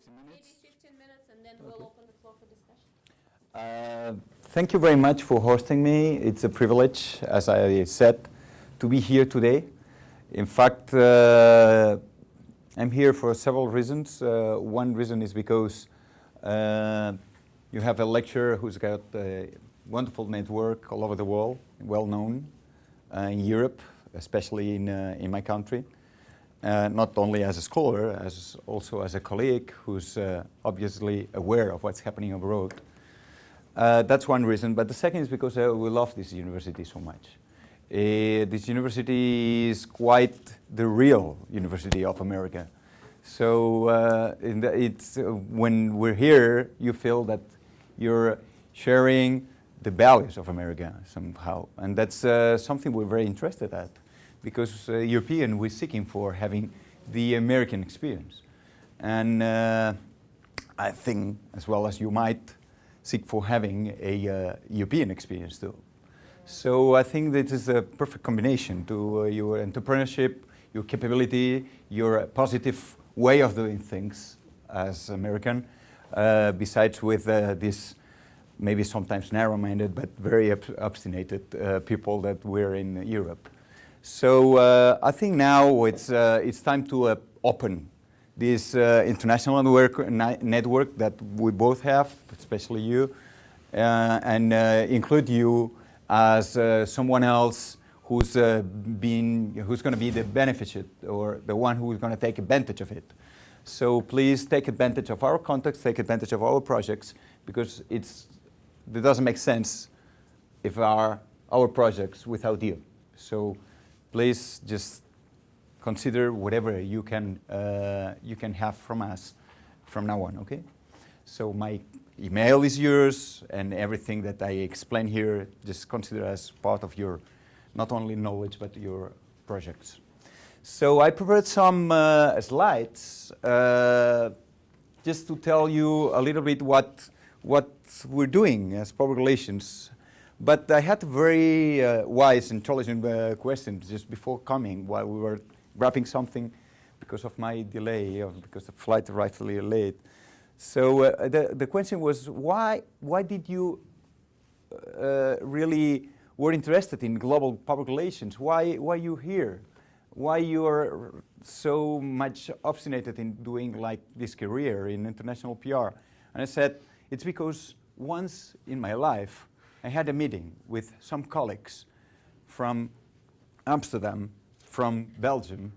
15 minutes. Maybe 15 minutes, and then we'll open the floor for discussion. Thank you very much for hosting me. It's a privilege, as I said, to be here today. In fact, I'm here for several reasons. One reason is because you have a lecturer who's got a wonderful network all over the world, well known in Europe, especially in my country. Not only as a scholar, as also as a colleague who's obviously aware of what's happening abroad. That's one reason, but the second is because we love this university so much. This university is quite the real University of America. So when we're here, you feel that you're sharing the values of America somehow, and that's something we're very interested at, because European, we're seeking for having the American experience. And I think, as well as you might seek for having a European experience too. So I think this is a perfect combination to your entrepreneurship, your capability, your positive way of doing things as American, besides with this maybe sometimes narrow-minded but very obstinate people that we're in Europe. So I think now it's time to open this international network that we both have, especially you, and include you as someone else who's going to be the beneficiary or the one who is going to take advantage of it. So please take advantage of our contacts, take advantage of our projects, because it doesn't make sense if our projects without you. So please just consider whatever you can have from us from now on, okay? So my email is yours, and everything that I explain here, just consider as part of your, not only knowledge, but your projects. So I prepared some slides just to tell you a little bit what we're doing as public relations. But I had a very wise, intelligent question just before coming, while we were wrapping something because of my delay, because the flight arrived a little late. So the question was, why did you really were interested in global public relations? Why you here? Why you are so much obstinate in doing like this career in international PR? And I said, it's because once in my life, I had a meeting with some colleagues from Amsterdam, from Belgium,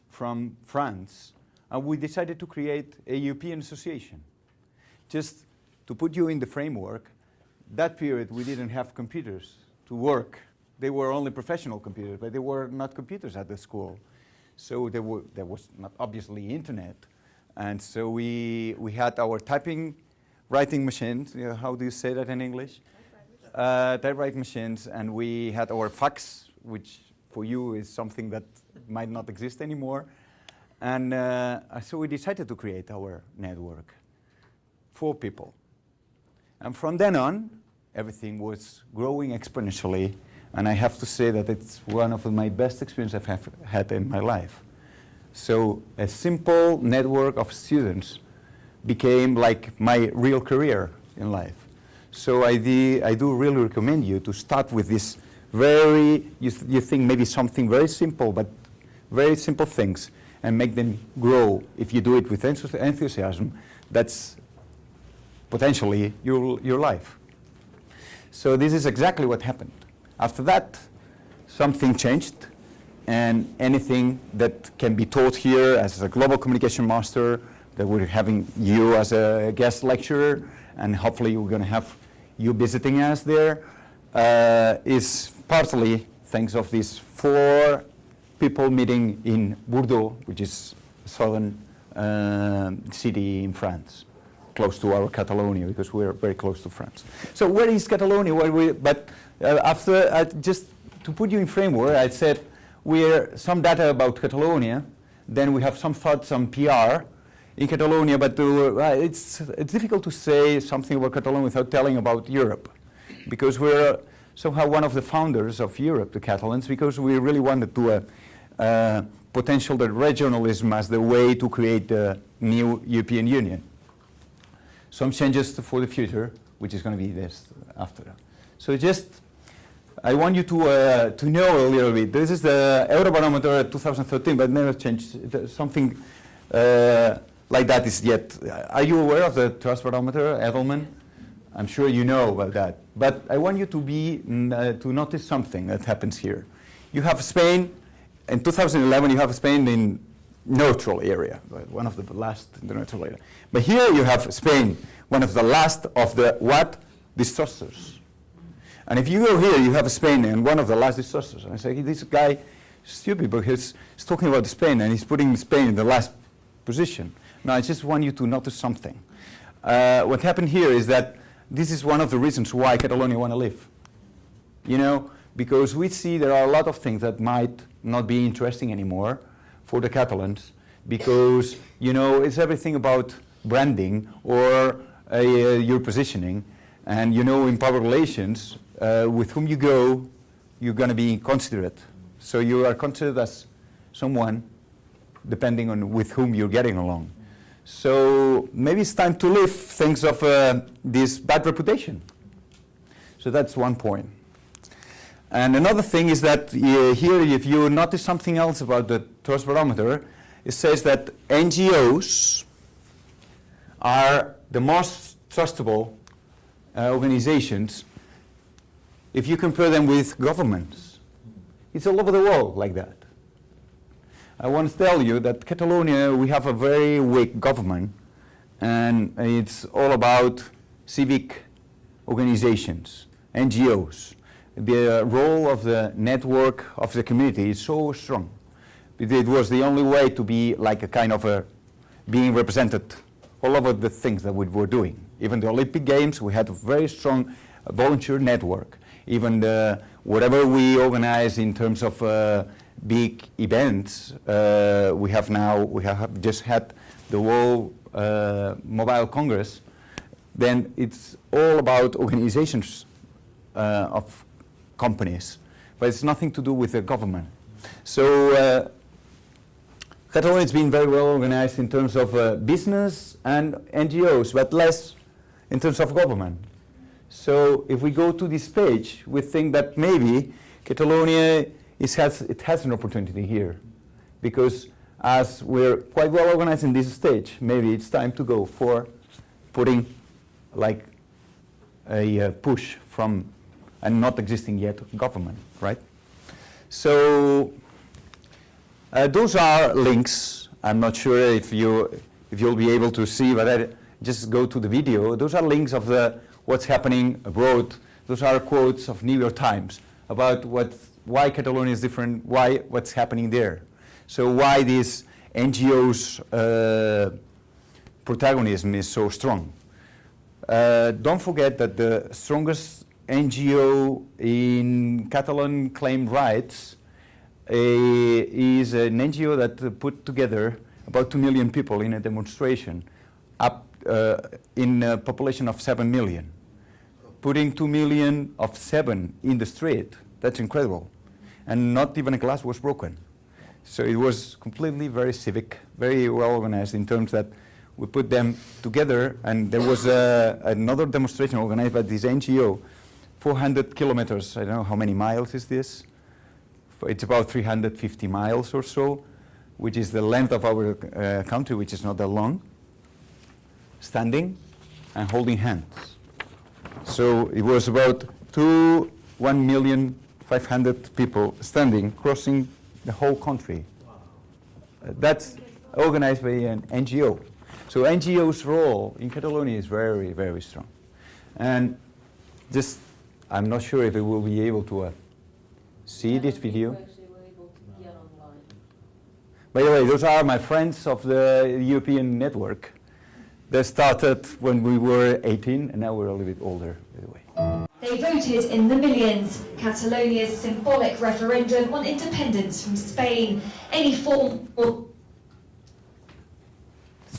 from France, and we decided to create a European association. Just to put you in the framework, that period we didn't have computers to work. They were only professional computers, but they were not computers at the school. So there was not obviously internet. And so we had our writing machines, how do you say that in English? Typewriting machines, and we had our fax, which for you is something that might not exist anymore. And so we decided to create our network. 4 people. And from then on, everything was growing exponentially. And I have to say that it's one of my best experiences I've had in my life. So a simple network of students became like my real career in life. So I do really recommend you to start with this you think maybe something very simple, but very simple things, and make them grow. If you do it with enthusiasm, that's potentially your life. So this is exactly what happened. After that, something changed, and anything that can be taught here as a global communication master, that we're having you as a guest lecturer, and hopefully we're going to have you visiting us there, is partly thanks of these 4 people meeting in Bordeaux, which is a southern city in France, close to our Catalonia, because we're very close to France. So where is Catalonia? After, just to put you in framework, I said we're some data about Catalonia, then we have some thoughts on PR in Catalonia, but it's difficult to say something about Catalonia without telling about Europe, because we're somehow one of the founders of Europe, the Catalans, because we really wanted to potential the regionalism as the way to create a new European Union. some changes for the future, which is going to be this after that. So just, I want you to know a little bit. This is the Eurobarometer 2013, but never changed. Something like that is yet. Are you aware of the Trust Barometer, Edelman? I'm sure you know about that. But I want you to notice something that happens here. You have Spain. In 2011, you have Spain in neutral area, one of the last in the neutral area. But here you have Spain, one of the last of the what? Disasters. And if you go here, you have Spain and one of the last disasters. And I say, this guy is stupid, but he's talking about Spain and he's putting Spain in the last position. Now, I just want you to notice something. What happened here is that this is one of the reasons why Catalonia want to live. You know, because we see there are a lot of things that might not be interesting anymore for the Catalans, because, you know, it's everything about branding or your positioning. And, you know, in public relations, with whom you go, you're going to be considerate. So you are considered as someone depending on with whom you're getting along. So maybe it's time to leave things of this bad reputation. So that's one point. And another thing is that here, if you notice something else about the Trust Barometer, it says that NGOs are the most trustable organizations if you compare them with governments. It's all over the world like that. I want to tell you that Catalonia, we have a very weak government, and it's all about civic organizations, NGOs. The role of the network of the community is so strong. It was the only way to be like a kind of being represented all over the things that we were doing. Even the Olympic Games, we had a very strong volunteer network. Even whatever we organize in terms of big events, we have just had the World Mobile Congress. Then it's all about organizations of companies, but it's nothing to do with the government. So Catalonia has been very well organized in terms of business and NGOs, but less in terms of government. So if we go to this page, we think that maybe Catalonia has an opportunity here, because as we're quite well organized in this stage, maybe it's time to go for putting like a push from a not existing yet government, right? So those are links. I'm not sure if you'll be able to see, but just go to the video. Those are links of what's happening abroad. Those are quotes of New York Times about why Catalonia is different, what's happening there. So why this NGO's protagonism is so strong. Don't forget that the strongest NGO in Catalan claimed rights is an NGO that put together about 2 million people in a demonstration up in a population of 7 million. Putting 2 million of 7 in the street, that's incredible. And not even a glass was broken. So it was completely very civic, very well organized in terms that we put them together, and there was another demonstration organized by this NGO, 400 kilometers, I don't know how many miles is this. It's about 350 miles or so, which is the length of our country, which is not that long, standing and holding hands. So it was about 1,500,000 people standing, crossing the whole country. That's organized by an NGO. So NGO's role in Catalonia is very, very strong. And just, I'm not sure if we will be able to see this video. By the way, those are my friends of the European network. They started when we were 18, and now we're a little bit older, by the way. They voted in the millions. Catalonia's symbolic referendum on independence from Spain. Any form of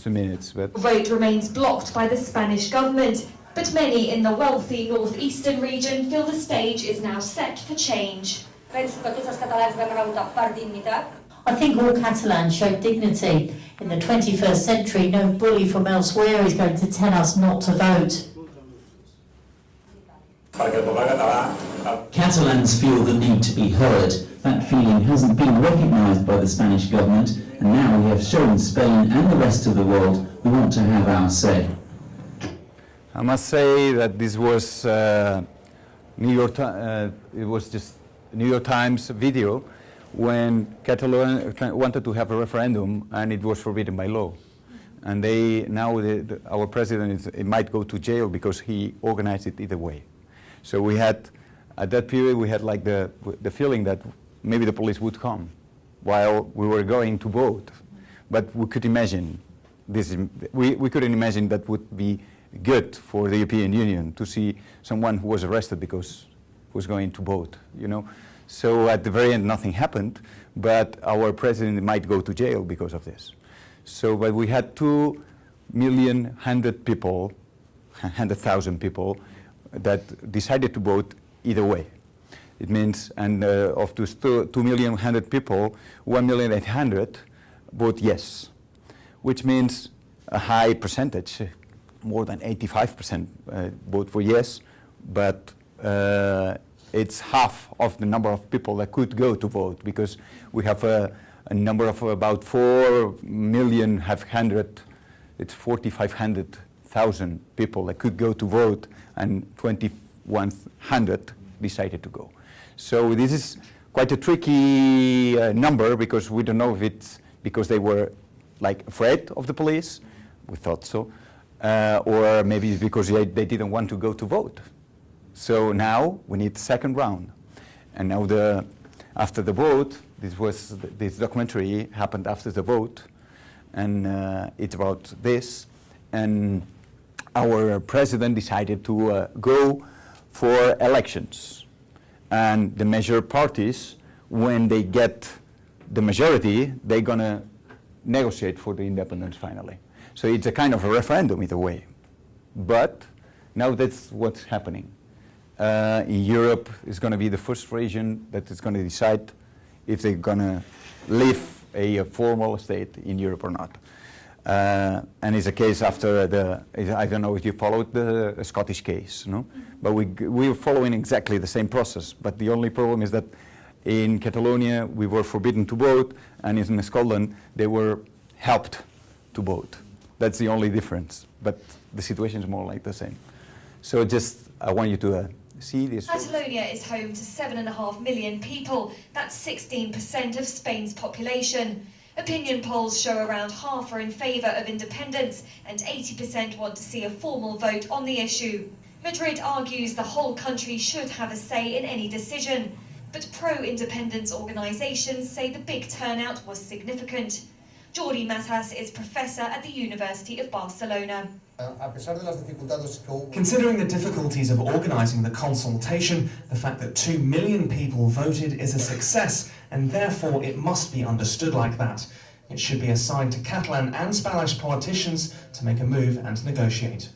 2 minutes, but vote remains blocked by the Spanish government. But many in the wealthy northeastern region feel the stage is now set for change. Penso que tots els catalans vam anar a votar per dignitat. I think all Catalans showed dignity. In the 21st century, no bully from elsewhere is going to tell us not to vote. Catalans feel the need to be heard. That feeling hasn't been recognised by the Spanish government, and now we have shown Spain and the rest of the world we want to have our say. I must say that this was it was just New York Times video when Catalonia wanted to have a referendum and it was forbidden by law. And our president it might go to jail because he organized it either way. So we had, at that period, we had like the feeling that maybe the police would come while we were going to vote. But we could imagine we couldn't imagine that would be good for the European Union to see someone who was arrested because he was going to vote, you know. So at the very end, nothing happened, but our president might go to jail because of this. So, but we had 2,100,000 people, 100,000 people that decided to vote either way. It means, and of those 2,100,000 people, 1,800,000 vote yes, which means a high percentage, more than 85% vote for yes, but it's half of the number of people that could go to vote, because we have a number of about 4,500,000, it's 4,500,000 people that could go to vote, and 2,100 decided to go. So this is quite a tricky number, because we don't know if it's because they were like afraid of the police, we thought so, or maybe it's because they didn't want to go to vote. So now we need the second round. And now after the vote, this documentary happened after the vote, and it's about this. And our president decided to go for elections. And the major parties, when they get the majority, they're gonna negotiate for the independence finally. So it's a kind of a referendum either way. But now that's what's happening. In Europe, it's going to be the first region that is going to decide if they're going to leave a formal state in Europe or not. And it's a case after I don't know if you followed the Scottish case, no? But we're following exactly the same process. But the only problem is that in Catalonia, we were forbidden to vote, and in Scotland, they were helped to vote. That's the only difference. But the situation is more like the same. So I want you to see this. Catalonia is home to 7.5 million people. That's 16% of Spain's population. Opinion polls show around half are in favour of independence, and 80% want to see a formal vote on the issue. Madrid argues the whole country should have a say in any decision, but pro-independence organisations say the big turnout was significant. Jordi Matas is professor at the University of Barcelona. Considering the difficulties of organising the consultation, the fact that 2 million people voted is a success, and therefore it must be understood like that. It should be assigned to Catalan and Spanish politicians to make a move and negotiate.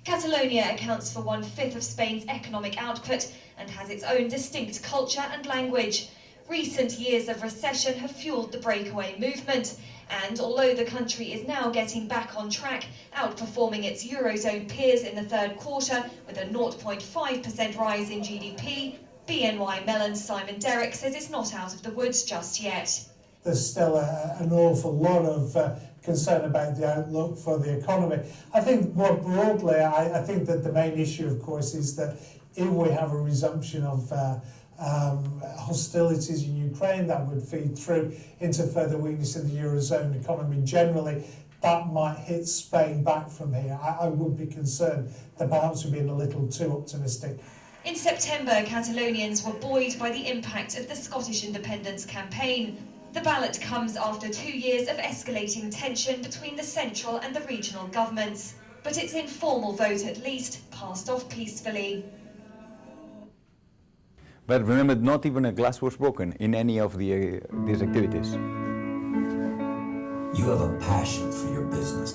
Catalonia accounts for 1/5 of Spain's economic output and has its own distinct culture and language. Recent years of recession have fueled the breakaway movement, and although the country is now getting back on track, outperforming its Eurozone peers in the third quarter with a 0.5% rise in GDP, BNY Mellon's Simon Derrick says it's not out of the woods just yet. There's still an awful lot of concern about the outlook for the economy. I think more broadly, I think that the main issue, of course, is that if we have a resumption of hostilities in Ukraine, that would feed through into further weakness in the Eurozone economy generally. That might hit Spain back from here. I would be concerned that perhaps we're being a little too optimistic. In September, Catalonians were buoyed by the impact of the Scottish independence campaign. The ballot comes after 2 years of escalating tension between the central and the regional governments. But its informal vote, at least, passed off peacefully. But remember, not even a glass was broken in any of these activities. You have a passion for your business.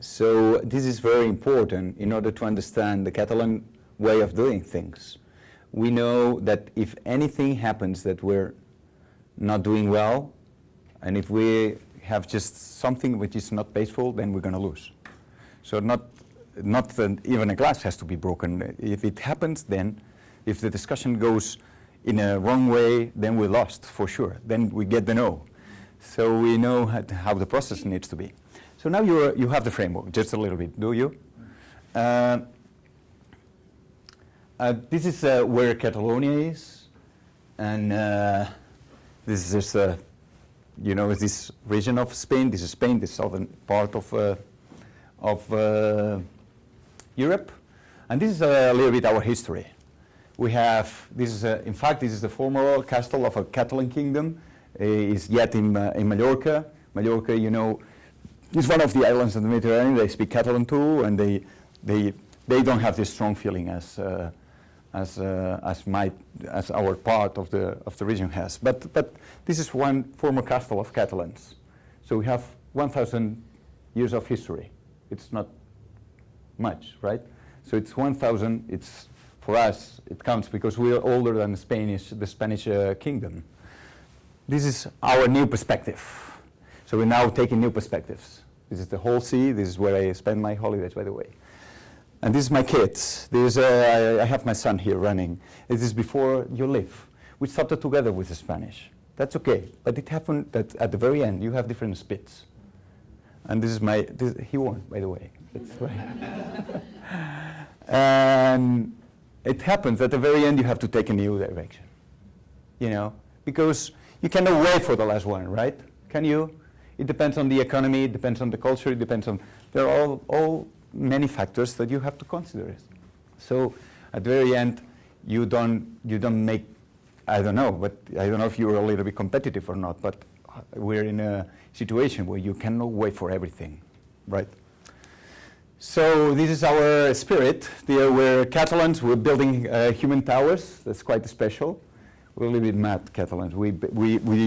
So this is very important in order to understand the Catalan way of doing things. We know that if anything happens that we're not doing well, and if we have just something which is not peaceful, then we're going to lose. So not even a glass has to be broken. If it happens, then if the discussion goes in a wrong way, then we lost for sure. Then we get the no. So we know how the process needs to be. So now you have the framework, just a little bit, do you? This is where Catalonia is, and this is just, this region of Spain. This is Spain, the southern part of Europe, and this is a little bit our history. We have in fact, this is the former castle of a Catalan kingdom. Is yet in Mallorca. Mallorca, is one of the islands of the Mediterranean. They speak Catalan too, and they don't have this strong feeling as our part of the region has. But this is one former castle of Catalans. So we have 1,000 years of history. It's not much, right? So it's 1,000. It's for us. It counts because we are older than the Spanish kingdom. This is our new perspective. So we're now taking new perspectives. This is the whole sea. This is where I spend my holidays, by the way. And this is my kids. I have my son here running. This is before you leave. We started together with the Spanish. That's okay. But it happened that at the very end, you have different spits. And he won, by the way. That's right. And it happens at the very end, you have to take a new direction. Because you cannot wait for the last one, right? Can you? It depends on the economy, it depends on the culture, it depends on, there are all many factors that you have to consider. So at the very end, you don't make, I don't know if you're a little bit competitive or not, but we're in a situation where you cannot wait for everything, right? So this is our spirit. We're Catalans, we're building human towers. That's quite special. We're a little bit mad Catalans. We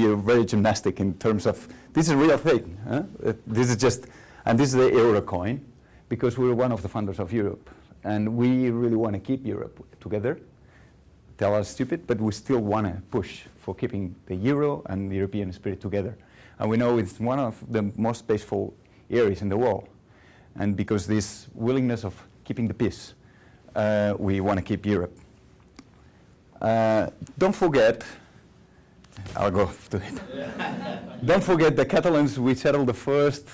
are very gymnastic in terms of, this is a real thing. Huh? This is just, and this is the euro coin, because we're one of the founders of Europe. And we really want to keep Europe together. Tell us stupid, but we still want to push for keeping the euro and the European spirit together. And we know it's one of the most peaceful areas in the world. And because this willingness of keeping the peace, we want to keep Europe. Don't forget, I'll go to it. Don't forget the Catalans, we settled the first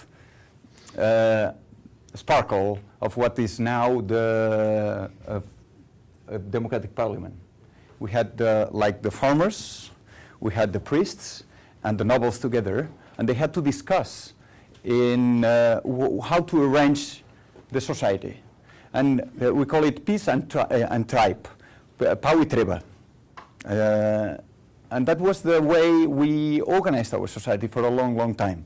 sparkle of what is now the democratic parliament. We had the farmers, we had the priests and the nobles together, and they had to discuss in how to arrange the society. And we call it peace and tribe, pau y treva. And that was the way we organized our society for a long, long time.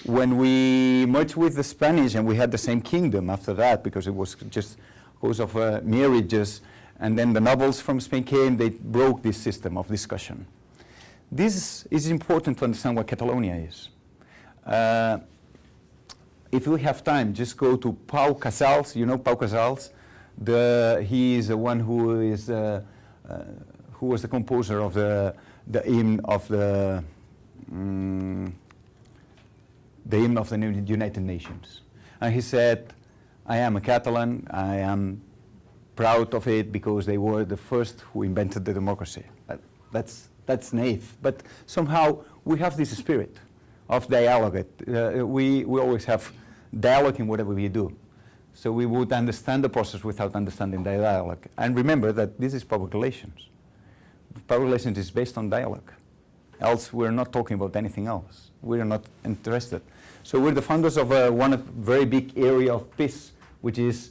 When we merged with the Spanish, and we had the same kingdom after that, because it was just because of marriages, and then the nobles from Spain came, they broke this system of discussion. This is important to understand what Catalonia is. If we have time, just go to Pau Casals. You know Pau Casals? He is the one who is who was the composer of the hymn of the hymn of the United Nations. And he said, "I am a Catalan. I am proud of it because they were the first who invented the democracy." That's naive, but somehow we have this spirit of dialogue. We always have dialogue in whatever we do. So we would understand the process without understanding the dialogue. And remember that this is public relations. Public relations is based on dialogue. Else we're not talking about anything else. We're not interested. So we're the founders of one very big area of peace, which is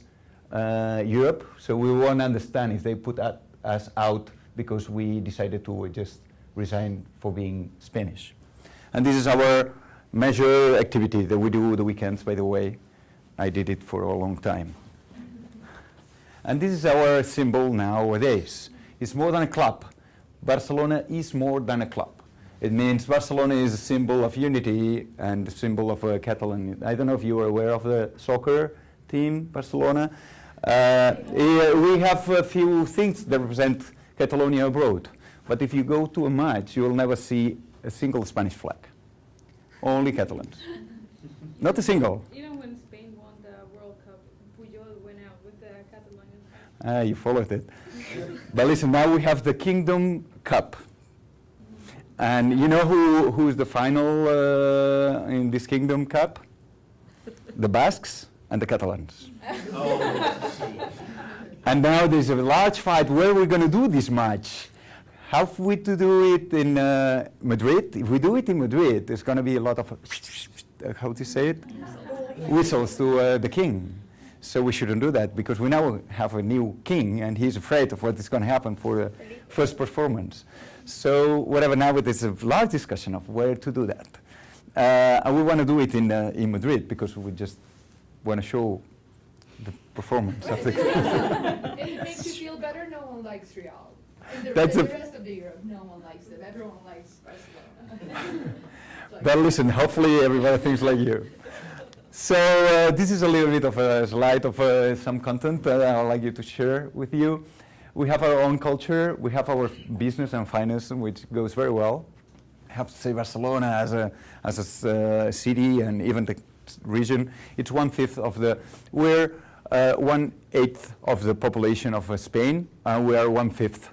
Europe. So we want to understand if they put us out because we decided to just resign for being Spanish. And this is our major activity that we do the weekends, by the way. I did it for a long time. And this is our symbol nowadays. It's more than a club. Barcelona is more than a club. It means Barcelona is a symbol of unity and a symbol of Catalan. I don't know if you are aware of the soccer team, Barcelona. We have a few things that represent Catalonia abroad. But if you go to a match, you will never see a single Spanish flag. Only Catalans. Not a single. Even when Spain won the World Cup, Puyol went out with the Catalonian flag. You followed it. But listen, now we have the Kingdom Cup. And you know who is the final in this Kingdom Cup? The Basques and the Catalans. And now there's a large fight where we're going to do this match. How we to do it in Madrid? If we do it in Madrid, there's going to be a lot of, how to say it? Whistles to the king. So we shouldn't do that because we now have a new king and he's afraid of what is going to happen for the first performance. So whatever, now there's a large discussion of where to do that. And we want to do it in Madrid because we just want to show the performance of the If it makes you feel better, no one likes Real. In the rest of the Europe, no one likes them. Everyone likes Barcelona. But listen, hopefully everybody thinks like you. So this is a little bit of a slide of some content that I would like you to share with you. We have our own culture. We have our business and finance, which goes very well. I have to say Barcelona as a city and even the region, it's 1/5 of the, we're 1/8 of the population of Spain, and we are 1/5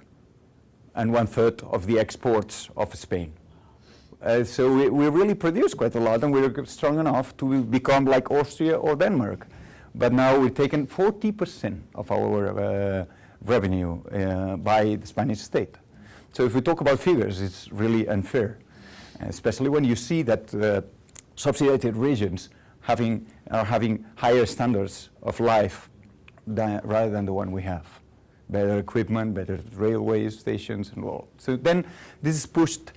and 1/3 of the exports of Spain. So we really produce quite a lot, and we're strong enough to become like Austria or Denmark. But now we've taken 40% of our revenue by the Spanish state. So if we talk about figures, it's really unfair, especially when you see that subsidized regions are having higher standards of life rather than the one we have. Better equipment, better railway stations, and all. So then this has pushed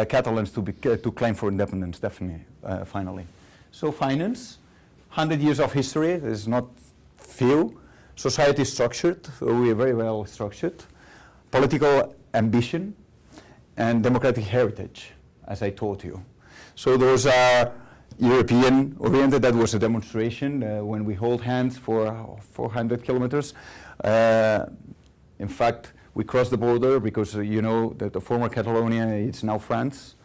Catalans to claim for independence, definitely, finally. So finance, 100 years of history, is not few. Society is structured, so we are very well structured. Political ambition and democratic heritage, as I told you. So those are European oriented. That was a demonstration when we hold hands for 400 kilometers. In fact, we crossed the border because you know that the former Catalonia, it's now France,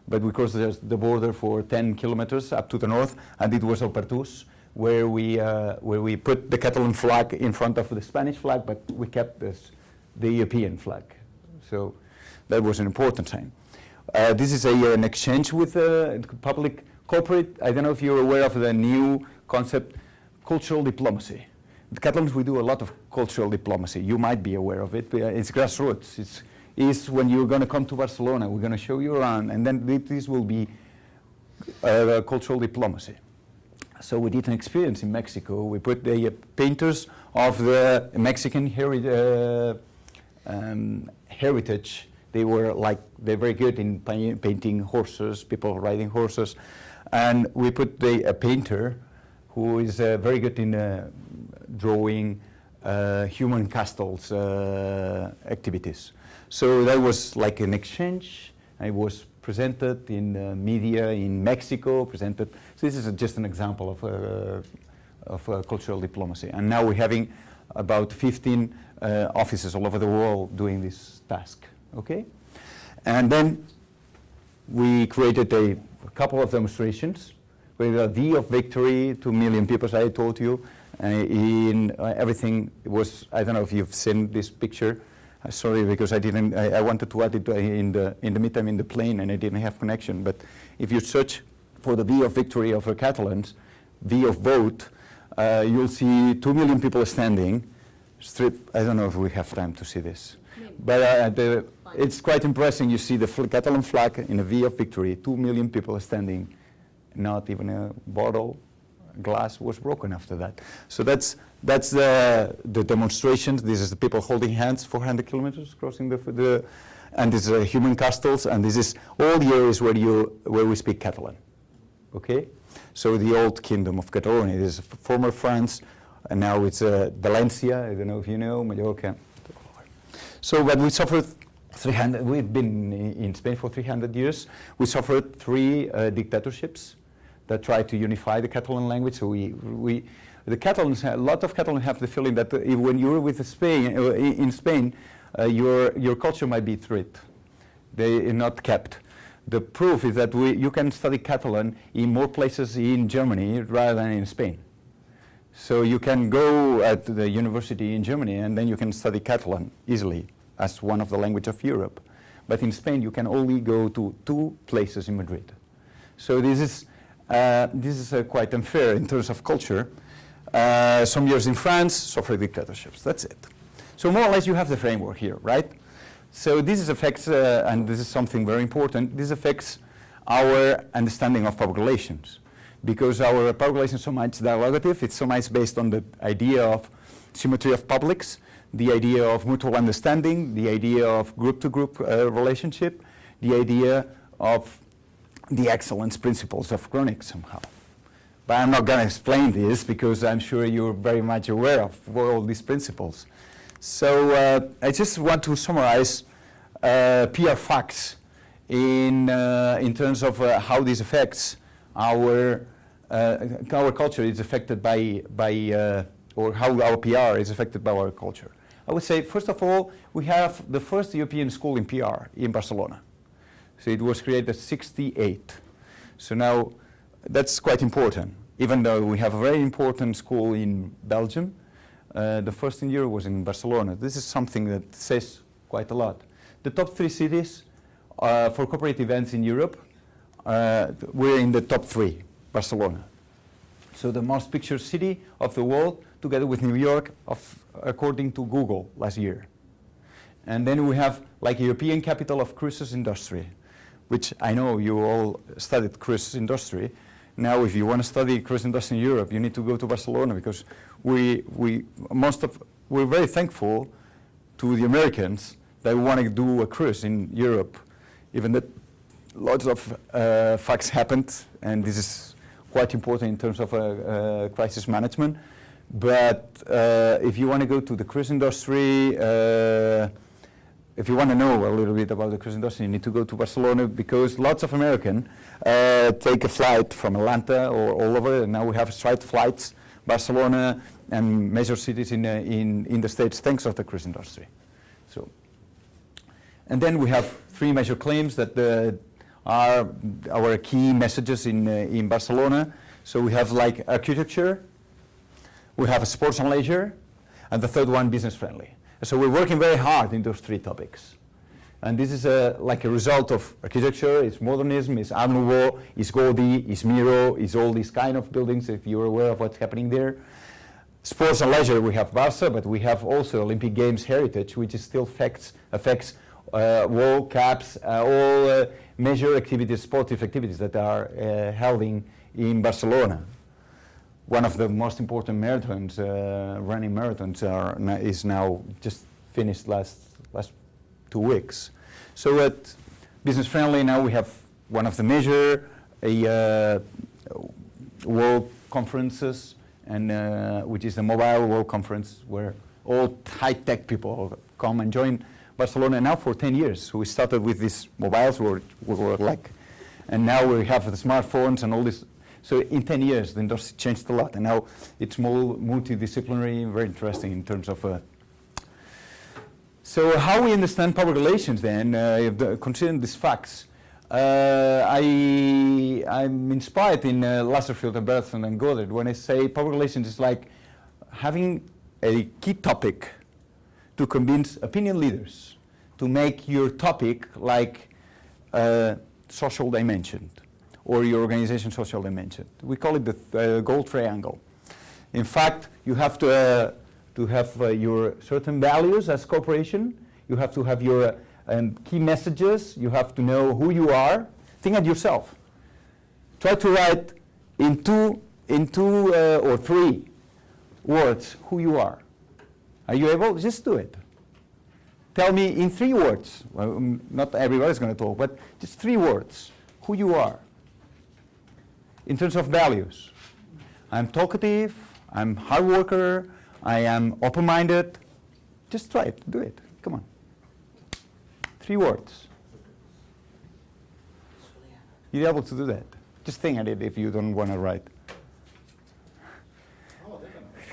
but we crossed the border for 10 kilometers up to the north, and it was Opertus, where we put the Catalan flag in front of the Spanish flag, but we kept the European flag. So that was an important sign. This is an exchange with public corporate. I don't know if you're aware of the new concept, cultural diplomacy. The Catalans, we do a lot of cultural diplomacy. You might be aware of it. It's grassroots. It's when you're going to come to Barcelona, we're going to show you around, and then this will be cultural diplomacy. So we did an experience in Mexico. We put the painters of the Mexican heritage. They're very good in painting horses, people riding horses, and we put a painter who is very good in drawing human castles activities. So that was like an exchange. It was presented in media in Mexico, So this is just an example of cultural diplomacy. And now we're having about 15 offices all over the world doing this task, okay? And then we created a couple of demonstrations with a V of victory, 2 million people, as I told you. Everything was, I don't know if you've seen this picture. Sorry, because I wanted to add it in the meantime in the plane and I didn't have connection. But if you search for the V of victory of the Catalans, V of vote, you'll see 2 million people standing. I don't know if we have time to see this. But it's quite impressive. You see the Catalan flag in a V of victory, 2 million people standing. Not even a bottle, glass was broken after that. So that's the demonstrations. This is the people holding hands, 400 kilometers crossing and this is human castles, and this is all the areas where we speak Catalan. Okay, so the old kingdom of Catalonia. This is former France, and now it's Valencia. I don't know if you know Mallorca. So, but we suffered 300. We've been in Spain for 300 years. We suffered 3 dictatorships that tried to unify the Catalan language. So the Catalans, a lot of Catalans have the feeling that when you're in Spain, your culture might be threatened. You They are not kept. The proof is that you can study Catalan in more places in Germany rather than in Spain. So you can go at the university in Germany and then you can study Catalan easily as one of the languages of Europe. But in Spain you can only go to 2 places in Madrid. So this is quite unfair in terms of culture. Some years in France, suffer dictatorships. That's it. So more or less you have the framework here, right? So this affects, and this is something very important, this affects our understanding of public relations. Because our public relations is so much dialogative, it's so much based on the idea of symmetry of publics, the idea of mutual understanding, the idea of group-to-group relationship, the idea of the excellence principles of chronic somehow. But I'm not going to explain this because I'm sure you're very much aware of all these principles. So I just want to summarize PR facts in terms of how this affects our culture is affected by or how our PR is affected by our culture. I would say, first of all, we have the first European school in PR in Barcelona. So it was created in '68. So now that's quite important. Even though we have a very important school in Belgium, the first in Europe was in Barcelona. This is something that says quite a lot. The top 3 cities for corporate events in Europe, we're in the top 3, Barcelona. So the most pictured city of the world, together with New York, according to Google last year. And then we have like European capital of cruises industry, which I know you all studied cruise industry. Now, if you want to study cruise industry in Europe, you need to go to Barcelona because we're very thankful to the Americans that want to do a cruise in Europe, even that lots of facts happened, and this is quite important in terms of crisis management. But if you want to go to the cruise industry, if you want to know a little bit about the cruise industry, you need to go to Barcelona because lots of Americans take a flight from Atlanta or all over, and now we have straight flights, Barcelona and major cities in the States, thanks to the cruise industry. So, and then we have 3 major claims that are our key messages in Barcelona. So we have like architecture, we have sports and leisure, and the third one, business friendly. So we're working very hard in those 3 topics. And this is like a result of architecture, it's modernism, it's Art Nouveau, it's Gaudi, it's Miro, it's all these kind of buildings, if you're aware of what's happening there. Sports and leisure, we have Barca, but we have also Olympic Games heritage, which is still affects World Cups, all major activities, sportive activities that are held in Barcelona. One of the most important marathons, running marathons, is now just finished last 2 weeks. So at business friendly now we have one of the major world conferences, and which is the Mobile World Conference, where all high-tech people come and join Barcelona now for 10 years. So we started with these mobiles, we were like, and now we have the smartphones and all this. So in 10 years, the industry changed a lot, and now it's more multidisciplinary, very interesting in terms of. So how we understand public relations then, considering these facts. I'm inspired in Lasserfield and Bertrand and Goddard when I say public relations is like having a key topic to convince opinion leaders to make your topic like social dimension, or your organization social dimension. We call it the gold triangle. In fact, you have to have your certain values as corporation. You have to have your key messages. You have to know who you are. Think at yourself. Try to write in two or 3 words who you are. Are you able? Just do it. Tell me in 3 words. Well, not everybody's going to talk, but just 3 words. Who you are. In terms of values. I'm talkative. I'm hard worker. I am open-minded. Just try it. Do it. Come on. 3 words. You're able to do that. Just think at it if you don't want to write.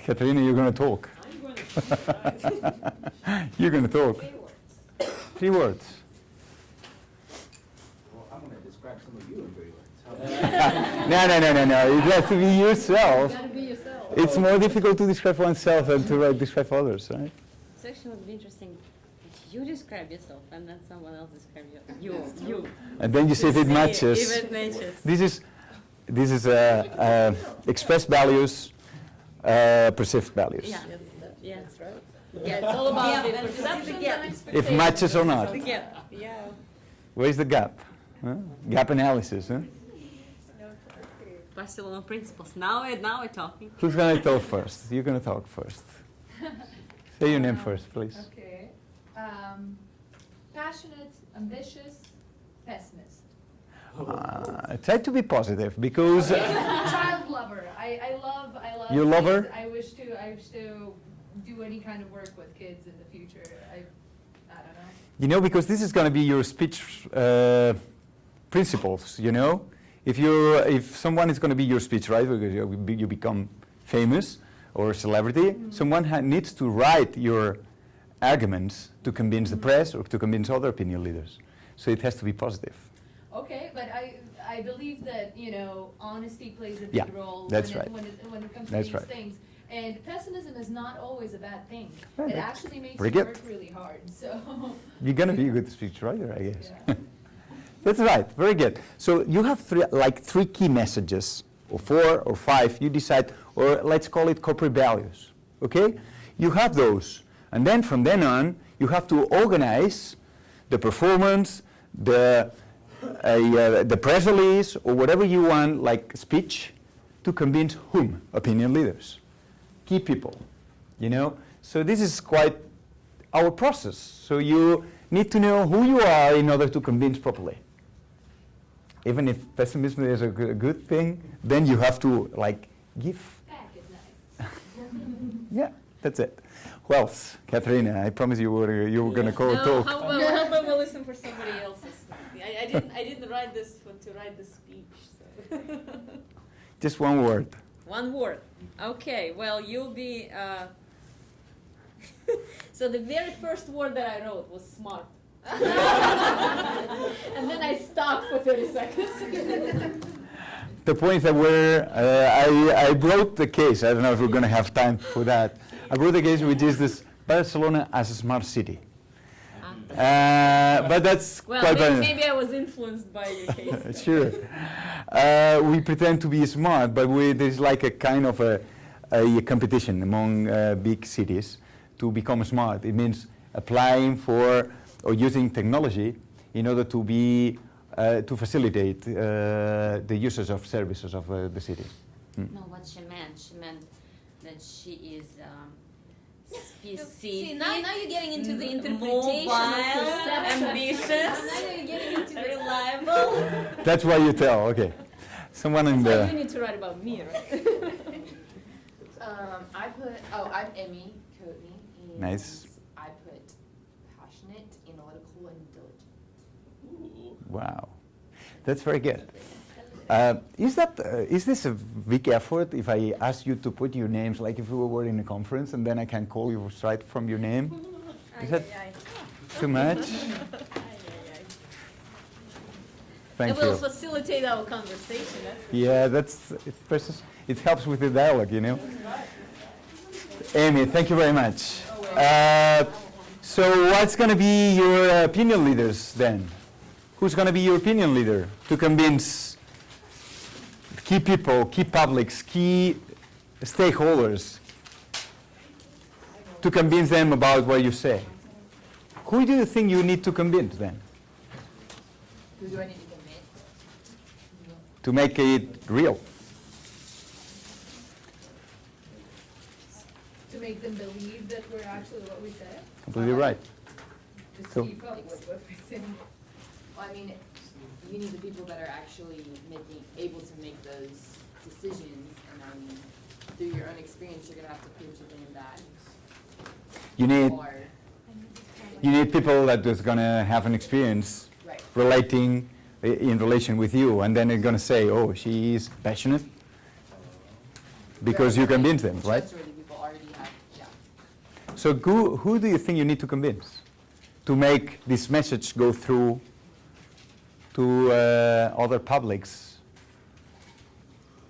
Katarina, you're going to talk. I'm going to You're going to talk. 3 words. No. It has to be yourself. You gotta be yourself. It's more difficult to describe oneself than to describe others, right? It's actually would be interesting if you describe yourself and then someone else describe you. And then you see if it matches. If it matches. This is expressed values, perceived values. Yeah, that's right. Yeah, it's all about the perception gap. If matches or not. The gap. Yeah. Where's the gap? Huh? Gap analysis. Huh? Barcelona principles. Now we're talking. Who's going to talk first? You're going to talk first. Say your name first, please. Okay. Passionate, ambitious, pessimist. Try to be positive because Child lover. I love. You love her? kids. I wish to do any kind of work with kids in the future. I don't know. you know, because this is going to be your speech principles. You know, if someone is going to be your speech writer, because you become famous or a celebrity, someone needs to write your arguments to convince the press or to convince other opinion leaders. So it has to be positive. Okay, but I believe that, honesty plays a big Yeah, role that's when, right. when it comes to That's these right. things. And pessimism is not always a bad thing. Right, It that's actually makes pretty you good. work really hard. So You're going to be a good speech writer, I guess. yeah. That's right. Very good. So you have three key messages, or 4 or 5. You decide, or let's call it corporate values. Okay? You have those, and then from then on, you have to organize the performance, the press release, or whatever you want, like speech, to convince whom? Opinion leaders, key people. You know. So this is quite our process. So you need to know who you are in order to convince properly. Even if pessimism is a good thing, then you have to give. Back is nice. Yeah, that's it. Who else? Katharina, I promise you were going to call talk. How about we listen for somebody else's? I didn't write this to write the speech. So. Just one word. One word. Okay. Well, you'll be. So the very first word that I wrote was smart. And then I stopped for 30 seconds. The point that I wrote the case. I don't know if we're going to have time for that. I wrote the case which is this Barcelona as a smart city. But that's Well, quite maybe I was influenced by your case. Sure. We pretend to be smart, but there's like a kind of a competition among big cities to become smart. It means applying for or using technology in order to be to facilitate the users of services of the city. No, what she meant that she is specific. See, now you're getting into the mobile, interpretation of perception. ambitious, Now you're getting into the reliable. That's why you tell. Okay. Someone in So you the. need to write about me, right? I'm Emmy Coatney. And Nice. I put passionate, analytical, and diligent. Wow, that's very good. Is this a big effort if I ask you to put your names, like if we were in a conference and then I can call you straight from your name? Is that too much? Thank It will you. facilitate our conversation. Yeah, it helps with the dialogue, you know. Amy, thank you very much. So what's going to be your opinion leaders then? Who's going to be your opinion leader to convince key people, key publics, key stakeholders, to convince them about what you say? Who do you think you need to convince then? Who do I need to convince? To make it real? To make them believe that we're actually what we said. Completely right. Just So- keep up with what we say. Well, I mean, you need the people that are actually able to make those decisions. And I mean, through your own experience, you're going to have to prove to them that You need are people that is going to have an experience right. relating in relation with you, and then they're going to say, oh, she is passionate, because you convince them, right? Trustworthy people already have, yeah. So who do you think you need to convince to make this message go through to other publics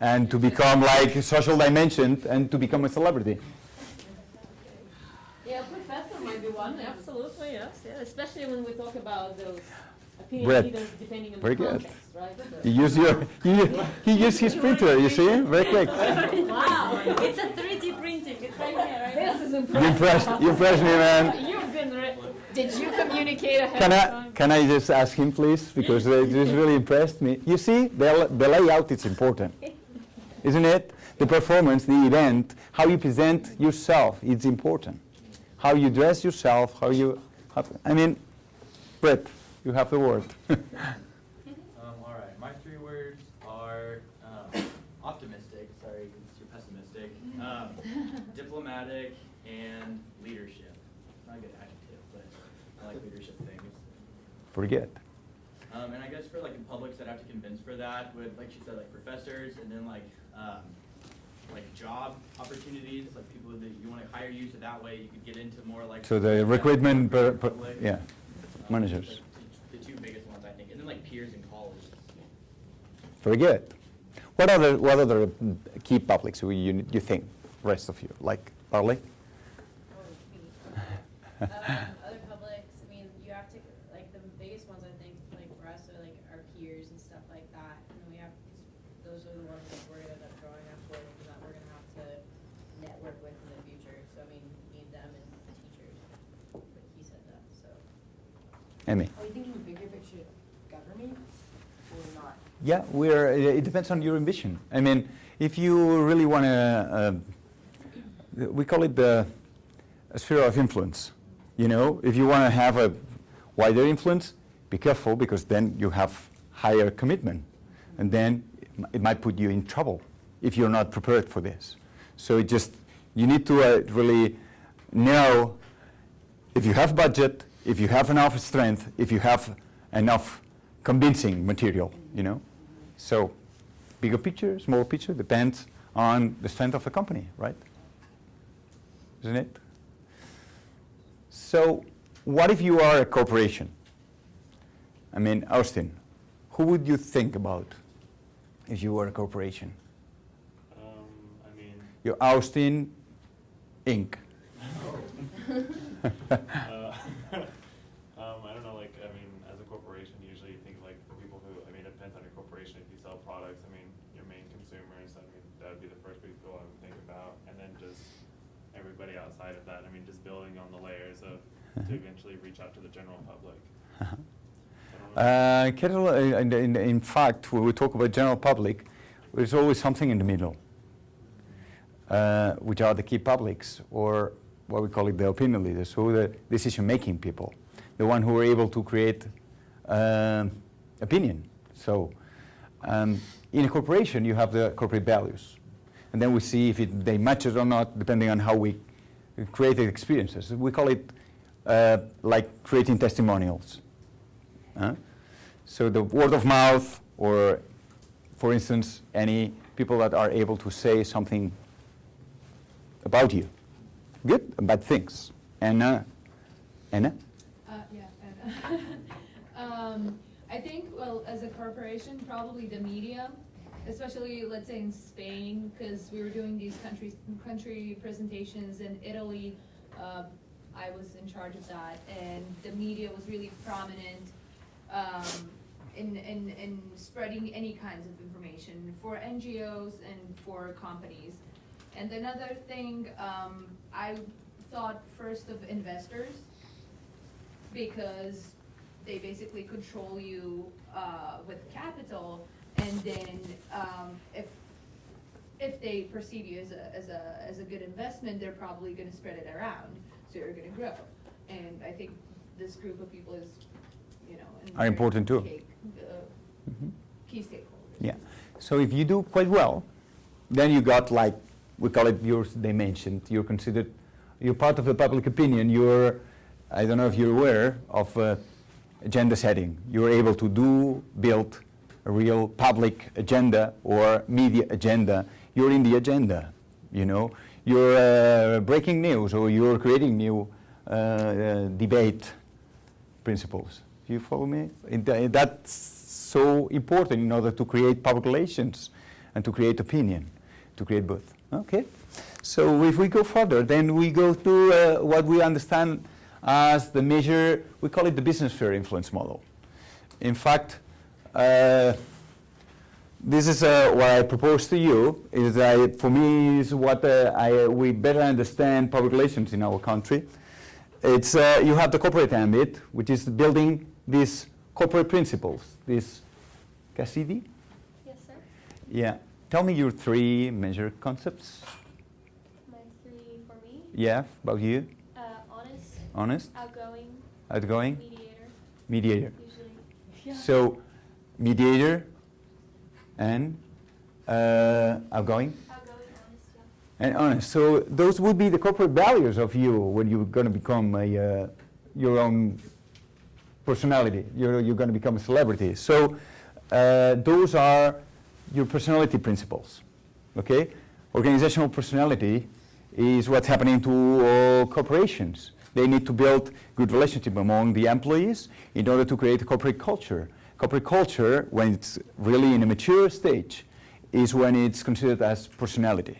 and to become like a social dimension and to become a celebrity. Yeah, professor might be one. Absolutely, yes. Yeah, especially when we talk about those opinion Brett. leaders depending on Very the good. context, right? He used his printer, you see, very quick. Wow, it's a 3D printing. It's right here, right? This is You impressed me, man. You've been Did you communicate ahead of time? Can I just ask him, please? Because it just really impressed me. You see, the layout is important, isn't it? The performance, the event, how you present yourself, it's important. How you dress yourself, I mean, Brett, you have the word. All right, my 3 words are optimistic, sorry, because you're pessimistic, diplomatic, and leadership. Not a good adjective, but I like leadership things. Forget. And I guess for like the publics that have to convince for that, would, like she said, like professors, and then like job opportunities, like people that you want to hire you, so that way you could get into more like. So the recruitment, managers. The 2 biggest ones, I think, and then like peers in college. Forget. What other key publics you think? Rest of you, like Arlie? Other publics, I mean, you have to, like, the biggest ones, I think, like, for us are, like, our peers and stuff like that. And then we have, those are the ones that we're going to end up drawing up with and that we're going to have to network with in the future. So, I mean, me and them and the teachers. But he said that, so. Amy? Are you thinking bigger picture government or not? Yeah, it depends on your ambition. I mean, if you really want to, we call it a sphere of influence. You know, if you want to have a wider influence, be careful, because then you have higher commitment. And then it might put you in trouble if you're not prepared for this. So you need to really know if you have budget, if you have enough strength, if you have enough convincing material, you know. So bigger picture, small picture, depends on the strength of the company, right? Isn't it? So what if you are a corporation? I mean, Austin, who would you think about if you were a corporation? I mean... You're Austin, Inc. I don't know, like, I mean, as a corporation, usually you think, like, people who, I mean, it depends on your corporation. If you sell products, I mean, your main consumers, I mean, that would be the first people I would think about. And then just everybody outside of that, I mean, just building on the layers of, to eventually reach out to the general public. In fact, when we talk about general public, there's always something in the middle, which are the key publics, or what we call it the opinion leaders, who are the decision-making people, the one who are able to create opinion. So in a corporation, you have the corporate values. And then we see if they match it or not, depending on how we create the experiences. We call it like creating testimonials. So the word of mouth, or for instance, any people that are able to say something about you, good and bad things. Anna? Yeah, Anna. I think, well, as a corporation, probably the media, especially, let's say, in Spain, because we were doing these country presentations in Italy. I was in charge of that, and the media was really prominent in spreading any kinds of information for NGOs and for companies. And another thing, I thought first of investors, because they basically control you with capital, and then if they perceive you as a good investment, they're probably going to spread it around, so you're going to grow. And I think this group of people is, are important too. Key stakeholders. Yeah. So if you do quite well, then you got, like, we call it your dimension. You're considered, you're part of the public opinion. You're, I don't know if you're aware of agenda setting. You're able to build a real public agenda or media agenda. You're in the agenda, you know. You're breaking news, or you're creating new debate principles. You follow me? That's so important in order to create public relations and to create opinion, to create both. Okay? So if we go further, then we go to what we understand as the measure, we call it the business sphere influence model. In fact, this is what I propose to you, is for me is what we better understand public relations in our country. It's, you have the corporate ambit, which is building these corporate principles, this Cassidy? Yes, sir. Yeah. Tell me your three major concepts. My three for me? Yeah, about you. Honest. Honest. Outgoing. Outgoing. Mediator. Mediator. Usually. Yeah. So, mediator and outgoing. Outgoing, honest, yeah. And honest. So those would be the corporate values of you when you're going to become your own personality. You're going to become a celebrity. So those are your personality principles. Okay? Organizational personality is what's happening to all corporations. They need to build good relationship among the employees in order to create a corporate culture. Corporate culture, when it's really in a mature stage, is when it's considered as personality,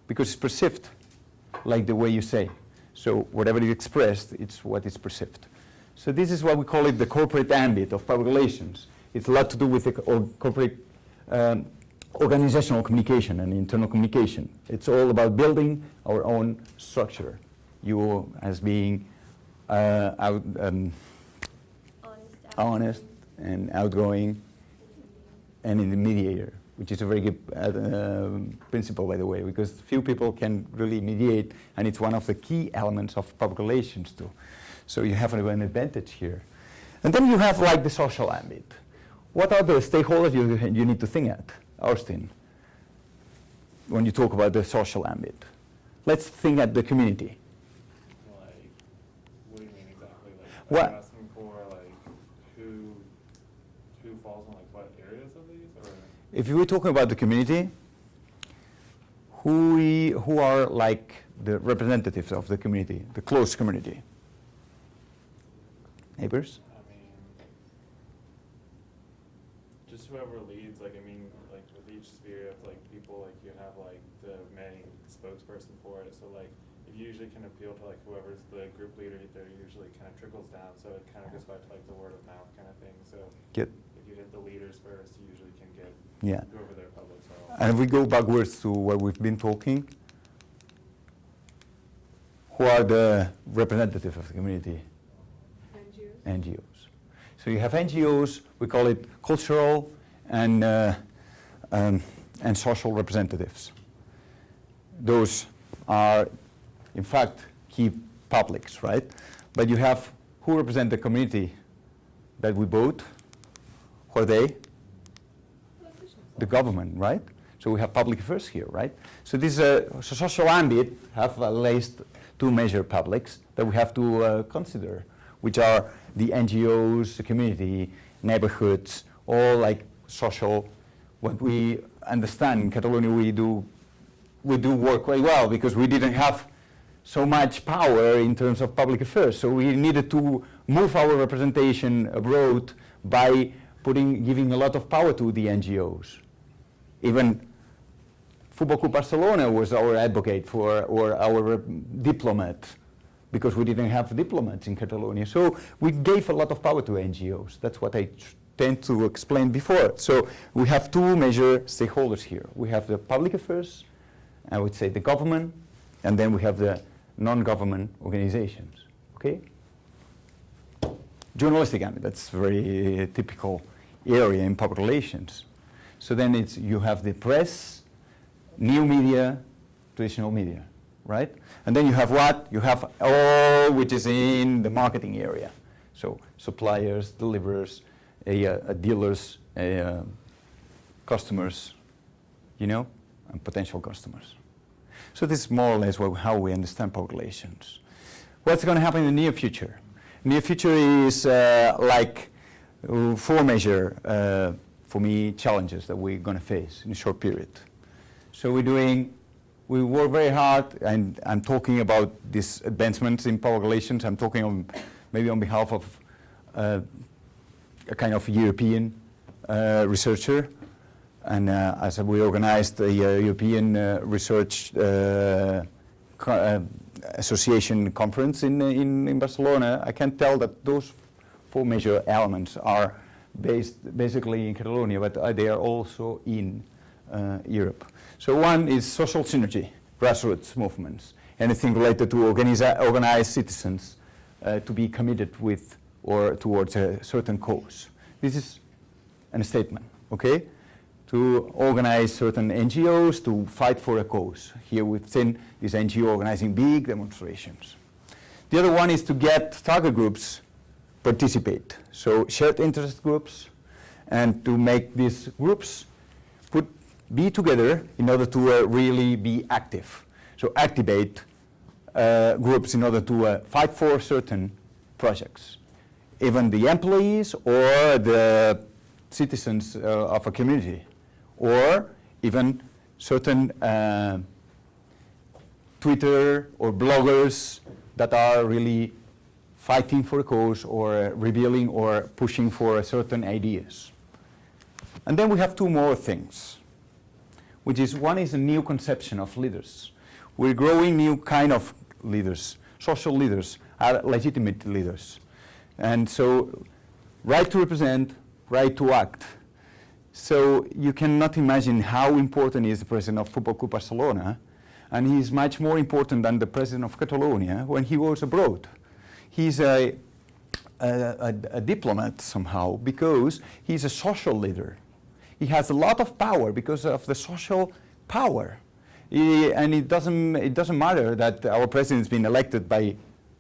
because it's perceived like the way you say. So whatever is expressed, it's what is perceived. So this is what we call it the corporate ambit of public relations. It's a lot to do with the corporate organizational communication and internal communication. It's all about building our own structure. You as being honest and outgoing, and in the mediator, which is a very good principle, by the way, because few people can really mediate, and it's one of the key elements of public relations too. So you have an advantage here. And then you have like the social ambit. What are the stakeholders you need to think at, Austin, when you talk about the social ambit? Let's think at the community. Like, what do you mean exactly? Like, What? are you asking for like who falls in like what areas of these, or? If we're talking about the community, who are like the representatives of the community, the close community? Neighbors? I mean, just whoever leads, like, I mean, like with each sphere of like people, like you have like the main spokesperson for it, so like if you usually can appeal to like whoever's the group leader, there usually kind of trickles down, so it kind of goes back to like the word of mouth kind of thing, so Good. if you hit the leaders first, you usually can get whoever their publics are. And if we go backwards to what we've been talking, who are the representatives of the community? NGOs. So you have NGOs, we call it cultural and social representatives. Those are, in fact, key publics, right? But you have who represent the community that we vote. Who are they? The government, right? So we have public affairs here, right? So this social ambit have at least two major publics that we have to consider, which are the NGOs, the community, neighborhoods, all like social. What we understand in Catalonia, we do work quite well because we didn't have so much power in terms of public affairs. So we needed to move our representation abroad by giving a lot of power to the NGOs. Even Football Club Barcelona was our advocate or our diplomat, because we didn't have diplomats in Catalonia. So we gave a lot of power to NGOs. That's what I tend to explain before. So we have two major stakeholders here. We have the public affairs, I would say the government, and then we have the non-government organizations, okay? Journalistic ambit, that's a very typical area in public relations. So then you have the press, new media, traditional media, right? And then you have what? You have all which is in the marketing area. So suppliers, deliverers, dealers, customers, and potential customers. So this is more or less how we understand public relations. What's going to happen in the near future? Near future is like four major, for me, challenges that we're going to face in a short period. So we work very hard, and I'm talking about these advancements in public relations. I'm talking maybe on behalf of a kind of European researcher. And as we organized the European Research Association conference in Barcelona, I can tell that those 4 major elements are based basically in Catalonia, but they are also in Europe. So one is social synergy, grassroots movements, anything related to organized citizens to be committed with or towards a certain cause. This is a statement, okay? To organize certain NGOs to fight for a cause. Here we've seen this NGO organizing big demonstrations. The other one is to get target groups participate. So shared interest groups, and to make these groups be together in order to really be active. So activate groups in order to fight for certain projects. Even the employees or the citizens of a community, or even certain Twitter or bloggers that are really fighting for a cause or revealing or pushing for certain ideas. And then we have 2 more things, which is one is a new conception of leaders. We're growing new kind of leaders. Social leaders are legitimate leaders. And so, right to represent, right to act. So you cannot imagine how important is the president of Football Club Barcelona, and he's much more important than the president of Catalonia when he was abroad. He's a diplomat somehow because he's a social leader. He has a lot of power because of the social power. And it doesn't matter that our president's been elected by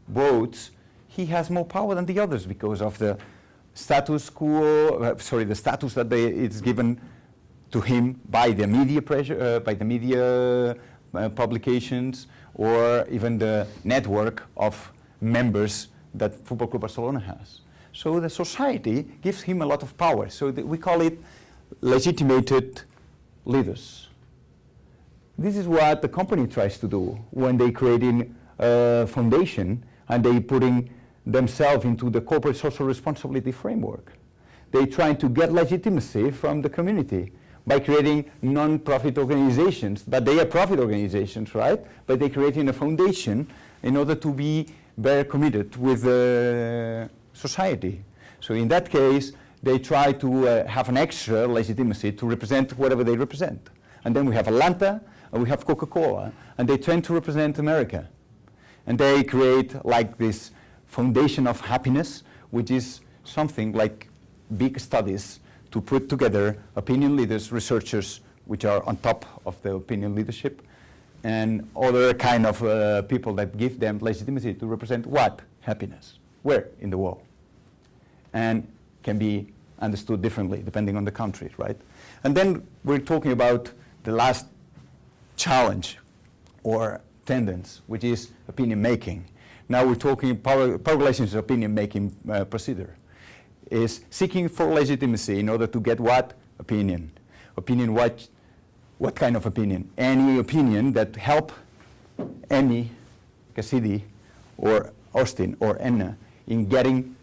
votes. He has more power than the others because of the status quo, the status that it's given to him by the media pressure, by the media publications, or even the network of members that Football Club Barcelona has. So the society gives him a lot of power. So we call it legitimated leaders. This is what the company tries to do when they creating a foundation and they putting themselves into the corporate social responsibility framework. They trying to get legitimacy from the community by creating non-profit organizations, but they are profit organizations, right? But they're creating a foundation in order to be very committed with society. So in that case, they try to have an extra legitimacy to represent whatever they represent. And then we have Atlanta, and we have Coca-Cola, and they tend to represent America. And they create like this foundation of happiness, which is something like big studies to put together opinion leaders, researchers, which are on top of the opinion leadership, and other kind of people that give them legitimacy to represent what? Happiness. Where in the world? And can be understood differently depending on the country, right? And then we're talking about the last challenge or tendency, which is opinion making. Now we're talking public relations opinion making procedure. Is seeking for legitimacy in order to get what? Opinion. Opinion what kind of opinion? Any opinion that help Amy, Cassidy, or Austin, or Anna in getting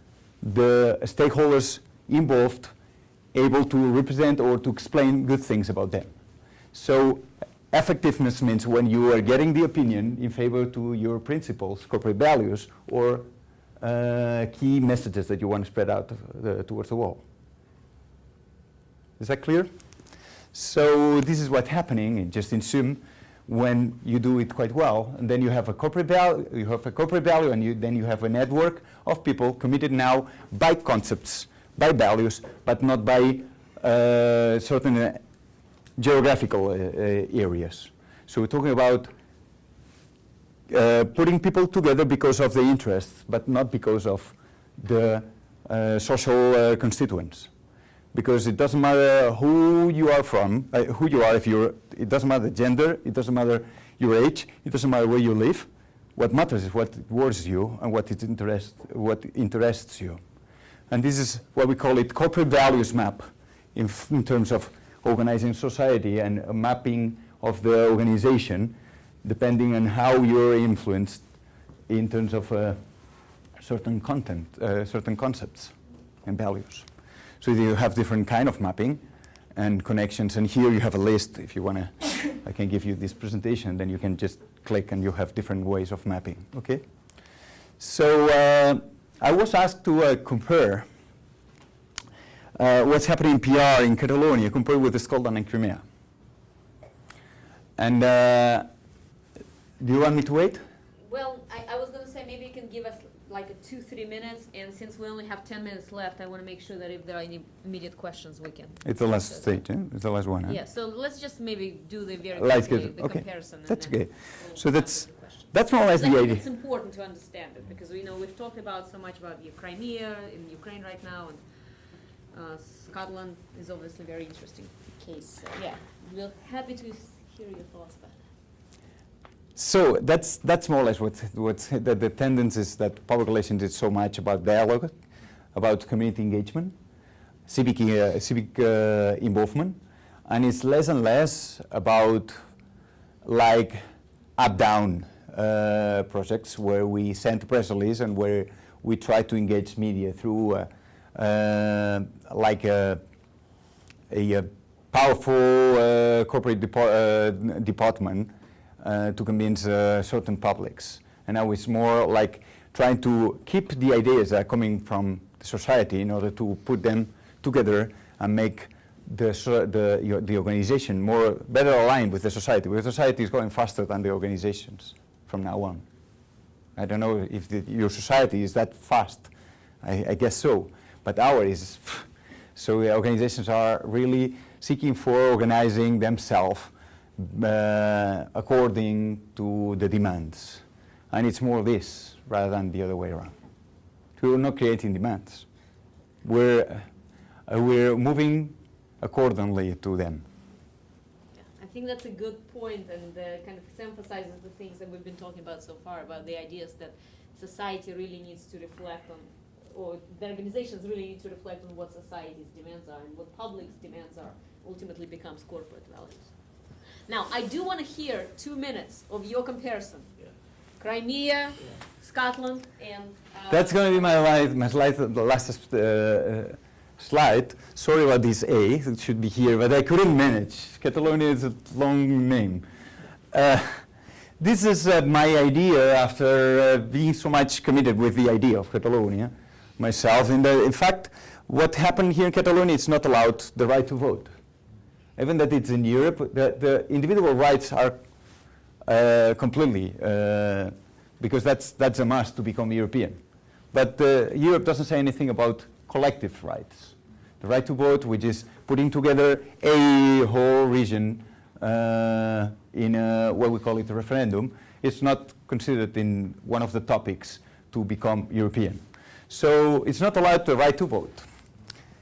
the stakeholders involved able to represent or to explain good things about them. So effectiveness means when you are getting the opinion in favor to your principles, corporate values, or key messages that you want to spread out towards the world. Is that clear? So this is what's happening just in sum when you do it quite well, and then you have a corporate value, and then you have a network of people committed now by concepts, by values, but not by certain geographical areas. So we're talking about putting people together because of the interests, but not because of the social constituents. Because it doesn't matter who you are from, who you are, it doesn't matter gender, it doesn't matter your age, it doesn't matter where you live. What matters is what worries you and what interests you. And this is what we call it corporate values map in terms of organizing society and a mapping of the organization depending on how you're influenced in terms of certain content, certain concepts and values. So you have different kind of mapping, and connections. And here you have a list. If you want to, I can give you this presentation. Then you can just click, and you have different ways of mapping. Okay. So I was asked to compare what's happening in PR in Catalonia compared with Scotland and Crimea. And do you want me to wait? Well, I was going to say maybe you can give us like 2-3 minutes, and since we only have 10 minutes left, I want to make sure that if there are any immediate questions, we can. It's the last stage, eh? It's the last one. Huh? Yeah, so let's just maybe do the very okay. comparison. That's and then okay. So that's more or less the idea. It's important to understand it, because we know we've talked about so much about Crimea in Ukraine right now, and Scotland is obviously a very interesting case. So yeah, we're happy to hear your thoughts about it. So that's more or less what's the tendencies that public relations is so much about dialogue, about community engagement, civic involvement, and it's less and less about like up-down projects where we send press release and where we try to engage media through like a powerful corporate department to convince certain publics. And now it's more like trying to keep the ideas that are coming from the society in order to put them together and make the organization better aligned with the society. Because society is going faster than the organizations from now on. I don't know if your society is that fast. I guess so. But ours is. So the organizations are really seeking for organizing themselves according to the demands. And it's more this rather than the other way around. We're not creating demands. We're moving accordingly to them. Yeah, I think that's a good point, and kind of emphasizes the things that we've been talking about so far, about the ideas that society really needs to reflect on, or the organizations really need to reflect on what society's demands are, and what public's demands are ultimately becomes corporate values. Now, I do want to hear 2 minutes of your comparison. Crimea, Scotland, and... That's going to be my last slide. Sorry about this A, it should be here, but I couldn't manage. Catalonia is a long name. This is my idea after being so much committed with the idea of Catalonia myself. In fact, what happened here in Catalonia is not allowed the right to vote. Even that it's in Europe, the individual rights are completely, because that's a must to become European. But Europe doesn't say anything about collective rights. The right to vote, which is putting together a whole region in what we call it a referendum, is not considered in one of the topics to become European. So it's not allowed the right to vote.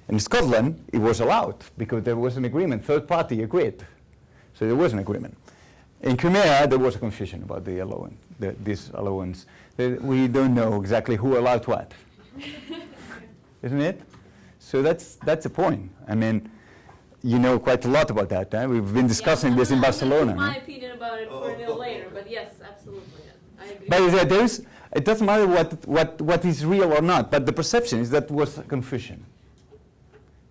In Scotland, it was allowed because there was an agreement. Third party agreed. So there was an agreement. In Crimea, there was a confusion about the allowance, this allowance. We don't know exactly who allowed what. Isn't it? So that's the point. I mean, you know quite a lot about that. We've been discussing this in Barcelona. I'm my opinion about it for a little later, but yes, absolutely. Yeah. I agree. But it doesn't matter what is real or not, but the perception is that was confusion.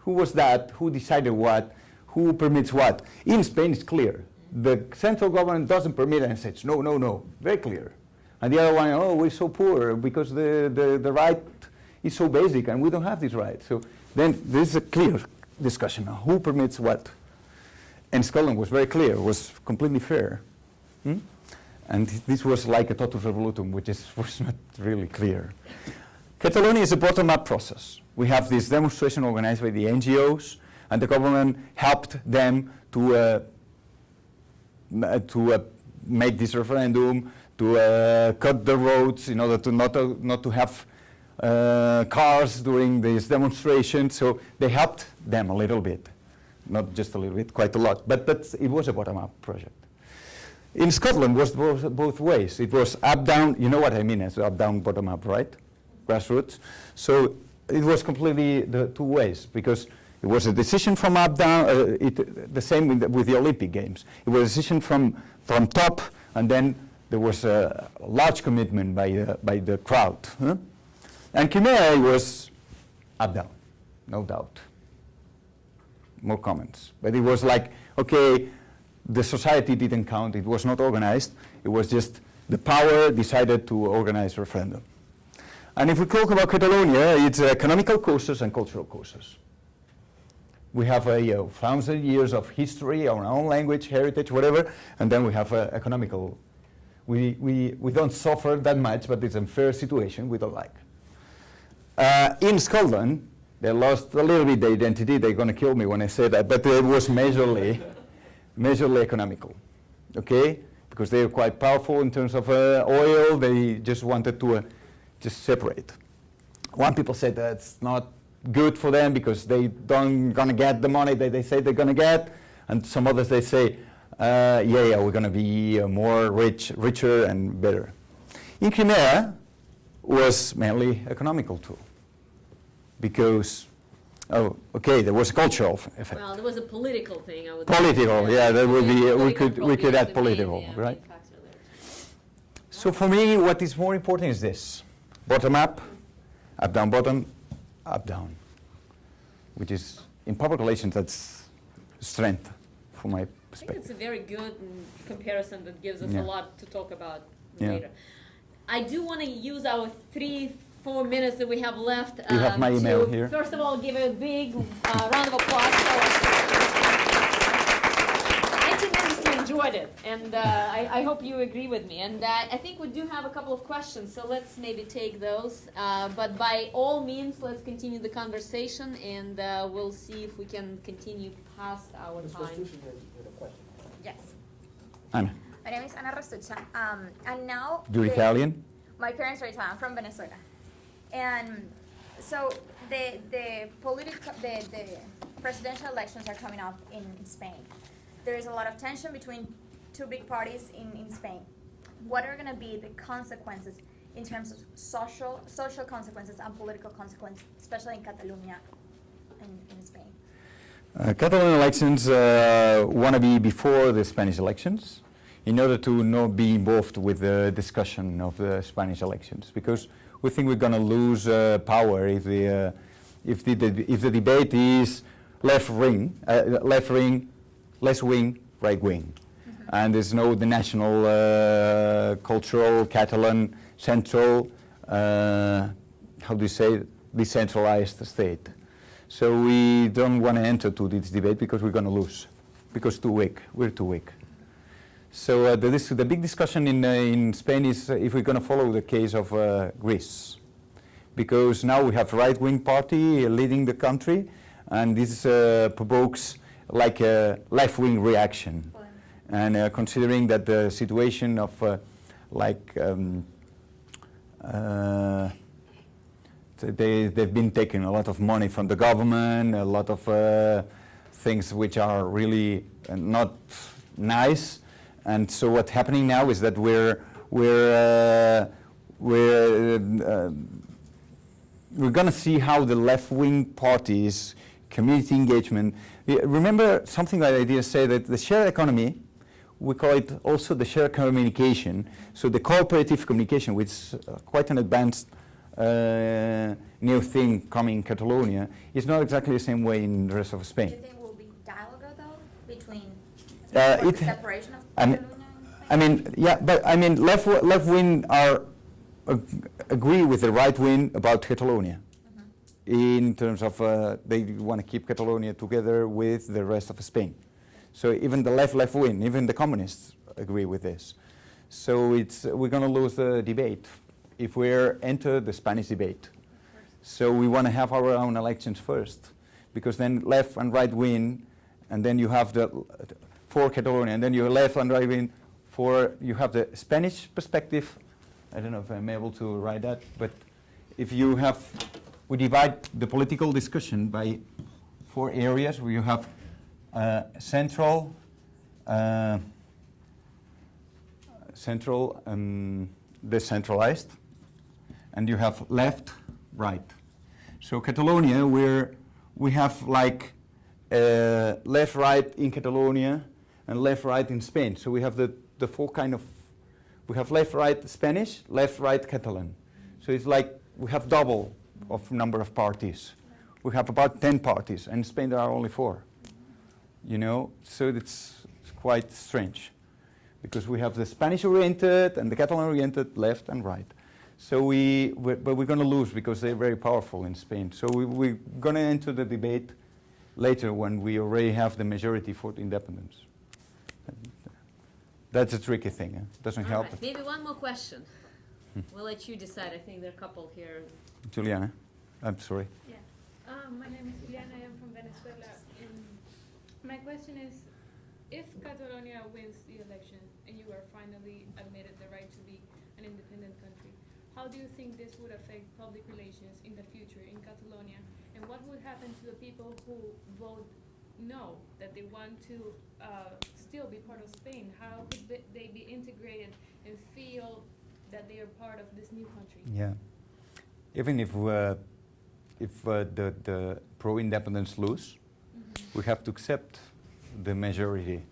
Who was that? Who decided what? Who permits what? In Spain, it's clear. The central government doesn't permit and says, no, no, no. Very clear. And the other one, oh, we're so poor because the right is so basic and we don't have this right. So then there's a clear discussion on who permits what. And Scotland was very clear, was completely fair. And this was like a totus revolutum, which was not really clear. Catalonia is a bottom-up process. We have this demonstration organized by the NGOs, and the government helped them to make this referendum, to cut the roads in order to not to have cars during this demonstration. So they helped them a little bit, not just a little bit, quite a lot. But it was a bottom-up project. In Scotland, it was both ways. It was up-down. You know what I mean as up-down, bottom-up, right? Grassroots. So it was completely the two ways, because it was a decision from up-down, the same with the Olympic Games. It was a decision from top, and then there was a large commitment by the crowd. And Crimea was up-down, no doubt. more comments. But it was like, okay, the society didn't count, it was not organized, it was just the power decided to organize referendum. And if we talk about Catalonia, it's economical causes and cultural causes. We have 1,000 years of history, our own language, heritage, whatever, and then we have economical. We don't suffer that much, but it's a fair situation we don't like. In Scotland, they lost a little bit their identity. They're going to kill me when I say that, but it was majorly economical, okay? Because they were quite powerful in terms of oil. They just wanted to just separate. One people said that's not good for them because they don't gonna get the money that they say they're gonna get, and some others they say, we're gonna be more richer and better. In Crimea was mainly economical too, because there was a cultural effect. Well, there was a political thing, I would Political, say. yeah, that would be, Political we could add probably is the political, main, right? main factor there. So for me, what is more important is this: bottom up down, bottom, up down, which is in public relations that's strength for my I think perspective. it's a very good comparison that gives us Yeah. a lot to talk about Yeah. later. I do want to use our 3-4 minutes that we have left. You have my email to, here. First of all, give a big round of applause. I tremendously enjoyed it, and I hope you agree with me. And I think we do have a couple of questions, so let's maybe take those. But by all means, let's continue the conversation, and we'll see if we can continue past our time. Yes. Anna, My name is Ana Rastucha, and now you're Italian? my parents are Italian. I'm from Venezuela, and so the presidential elections are coming up in Spain. There is a lot of tension between two big parties in Spain. What are going to be the consequences in terms of social consequences and political consequences, especially in Catalonia and in Spain? Catalan elections want to be before the Spanish elections in order to not be involved with the discussion of the Spanish elections, because we think we're going to lose power if the debate is left wing, right wing, and there's no the national, cultural, Catalan, central, how do you say, decentralized state. So we don't want to enter to this debate because we're going to lose, because we're too weak. So the big discussion in Spain is if we're going to follow the case of Greece, because now we have right-wing party leading the country, and this provokes like a left-wing reaction. And considering that the situation of they've been taking a lot of money from the government, a lot of things which are really not nice. And so what's happening now is that we're going to see how the left-wing parties, community engagement. Remember something that I did say, that the shared economy, we call it also the shared communication. So the cooperative communication, which is quite an advanced new thing coming in Catalonia, is not exactly the same way in the rest of Spain. Do you think will be dialogue though between the separation of Catalonia? Left-wing agree with the right-wing about Catalonia, in terms of they want to keep Catalonia together with the rest of Spain. So even the left-wing, even the communists agree with this. So we're going to lose the debate if we enter the Spanish debate. So we want to have our own elections first, because then left and right win, and then you have for Catalonia, and then you left and right win you have the Spanish perspective. I don't know if I'm able to write that, but if you have, we divide the political discussion by 4 areas where you have central, decentralized, and you have left, right. So Catalonia, we have like left, right in Catalonia and left, right in Spain. So we have the 4 kind of, we have left, right Spanish, left, right Catalan. So it's like we have double of number of parties. We have about 10 parties, and in Spain there are only 4. you know, so it's quite strange because we have the Spanish-oriented and the Catalan-oriented left and right. So but we're going to lose because they're very powerful in Spain. So we're going to enter the debate later when we already have the majority for independence. That's a tricky thing. It doesn't help. Right. Maybe one more question. We'll let you decide. I think there are a couple here. Juliana, I'm sorry. Yeah. My name is Juliana. I am from Venezuela. And my question is, if Catalonia wins the election and you are finally admitted the right to be an independent country, how do you think this would affect public relations in the future in Catalonia? And what would happen to the people who vote no, that they want to still be part of Spain? How could they be integrated and feel that they are part of this new country? Yeah. Even if the pro-independence lose, we have to accept the majority.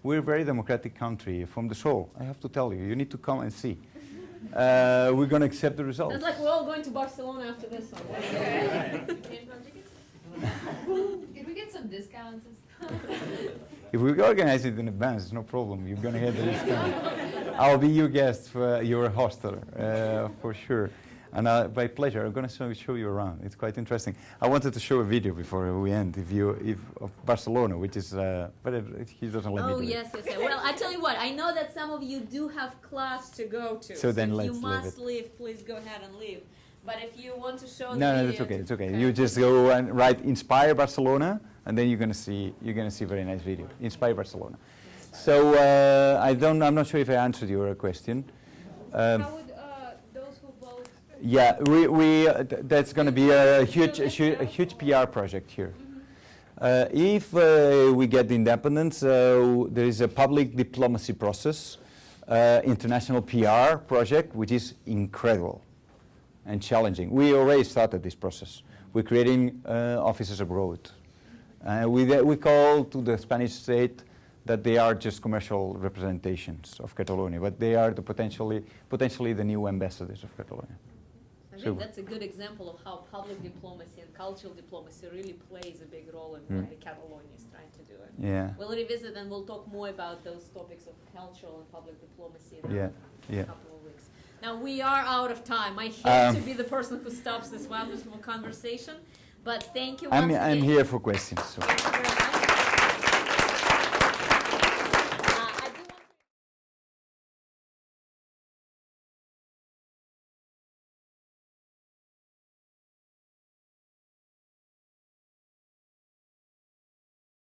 We're a very democratic country from the soul. I have to tell you, you need to come and see. We're going to accept the results. Sounds like we're all going to Barcelona after this one. Can we get some discounts? If we organize it in advance, it's no problem. You're going to get the discount. I'll be your guest, your hoster, for sure. And by pleasure, I'm going to show you around. It's quite interesting. I wanted to show a video before we end, of Barcelona, which is, but he doesn't let me do yes. Well, I tell you what, I know that some of you do have class to go to. So then if let's you must leave leave, please go ahead and leave. But if you want to show the No, video, that's okay. It's okay. You just go and write "Inspire Barcelona," and then you're gonna see a very nice video. Inspire Barcelona. So I'm not sure if I answered your question. How would those who vote? Yeah, that's going to be a huge PR project here. If we get the independence, there is a public diplomacy process, international PR project, which is incredible and challenging. We already started this process. We're creating offices abroad. We call to the Spanish state that they are just commercial representations of Catalonia, but they are potentially the new ambassadors of Catalonia. I think that's a good example of how public diplomacy and cultural diplomacy really plays a big role in what the Catalonia is trying to do. And Yeah. we'll revisit and we'll talk more about those topics of cultural and public diplomacy in a couple of weeks. Now we are out of time. I hate to be the person who stops this wonderful conversation, but thank you once again. I'm here for questions. So. Thank you very much.